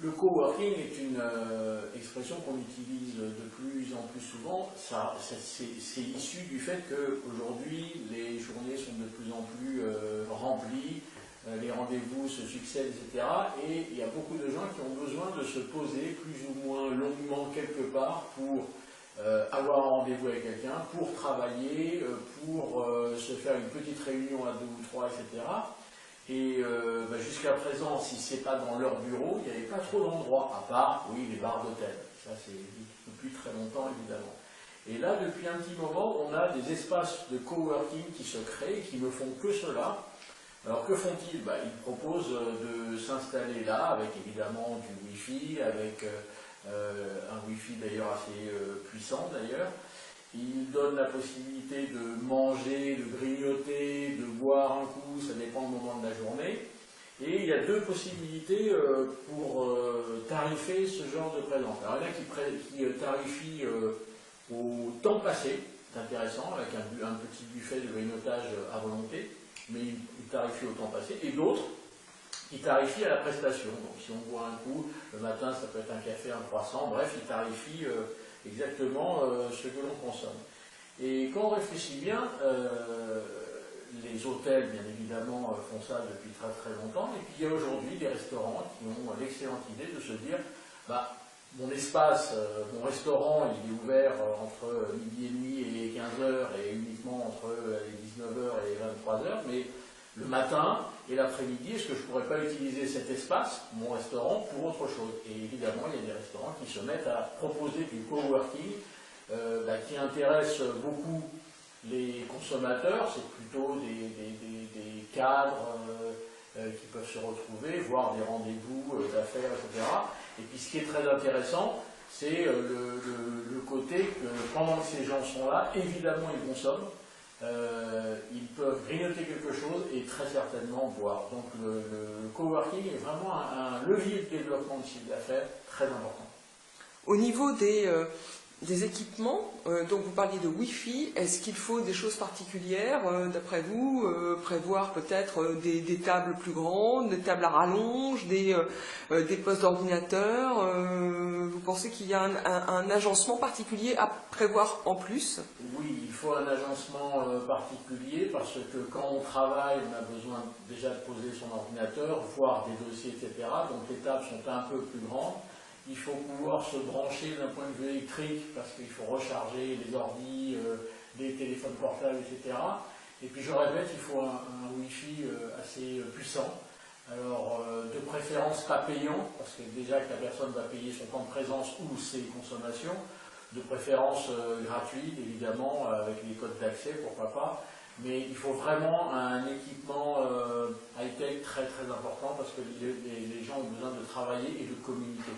Le coworking est une expression qu'on utilise de plus en plus souvent. C'est issu du fait qu'aujourd'hui, les journées sont de plus en plus remplies, les rendez-vous se succèdent, etc. Et il y a beaucoup de gens qui ont besoin de se poser plus ou moins longuement quelque part pour avoir un rendez-vous avec quelqu'un, pour travailler, pour se faire une petite réunion à 2 ou 3, etc. Et jusqu'à présent, si ce n'est pas dans leur bureau, il n'y avait pas trop d'endroits, à part, oui, les bars d'hôtel. Ça, c'est depuis très longtemps, évidemment. Et là, depuis un petit moment, on a des espaces de coworking qui se créent, qui ne font que cela. Alors, que font-ils? Ils proposent de s'installer là, avec évidemment du Wi-Fi, avec un Wi-Fi d'ailleurs assez puissant, d'ailleurs. Il donne la possibilité de manger, de grignoter, de boire un coup, ça dépend du moment de la journée. Et il y a deux possibilités pour tarifer ce genre de présence. Alors il y en a qui tarifient au temps passé, c'est intéressant, avec un petit buffet de grignotage à volonté, mais ils tarifient au temps passé, et d'autres qui tarifient à la prestation. Donc si on boit un coup, le matin ça peut être un café, un croissant, bref, ils tarifient exactement ce que l'on consomme. Et quand on réfléchit bien, les hôtels, bien évidemment, font ça depuis très très longtemps, et puis il y a aujourd'hui des restaurants qui ont l'excellente idée de se dire, mon espace, mon restaurant, il est ouvert entre midi et demi et 15 heures, et uniquement entre les 19 heures et 23 heures, mais le matin et l'après-midi, est-ce que je ne pourrais pas utiliser cet espace, mon restaurant, pour autre chose? Et évidemment, il y a des restaurants qui se mettent à proposer du coworking qui intéresse beaucoup les consommateurs. C'est plutôt des cadres qui peuvent se retrouver, voir des rendez-vous d'affaires, etc. Et puis ce qui est très intéressant, c'est le côté que pendant que ces gens sont là, évidemment ils consomment. Ils peuvent grignoter quelque chose et très certainement boire. Donc le coworking est vraiment un levier de développement de chiffre d'affaires très important. Au niveau des équipements, donc vous parliez de Wi-Fi, est-ce qu'il faut des choses particulières, d'après vous, prévoir peut-être des tables plus grandes, des tables à rallonge, des postes d'ordinateur, vous pensez qu'il y a un agencement particulier à prévoir en plus? Oui, il faut un agencement particulier parce que quand on travaille, on a besoin déjà de poser son ordinateur, voir des dossiers, etc. Donc les tables sont un peu plus grandes. Il faut pouvoir se brancher d'un point de vue électrique parce qu'il faut recharger les ordis, les téléphones portables, etc. Et puis je répète, il faut un Wi-Fi assez puissant. Alors de préférence pas payant, parce que déjà que la personne va payer son temps de présence ou ses consommations, de préférence gratuite évidemment, avec les codes d'accès, pourquoi pas. Mais il faut vraiment un équipement high-tech très très important parce que les gens ont besoin de travailler et de communiquer.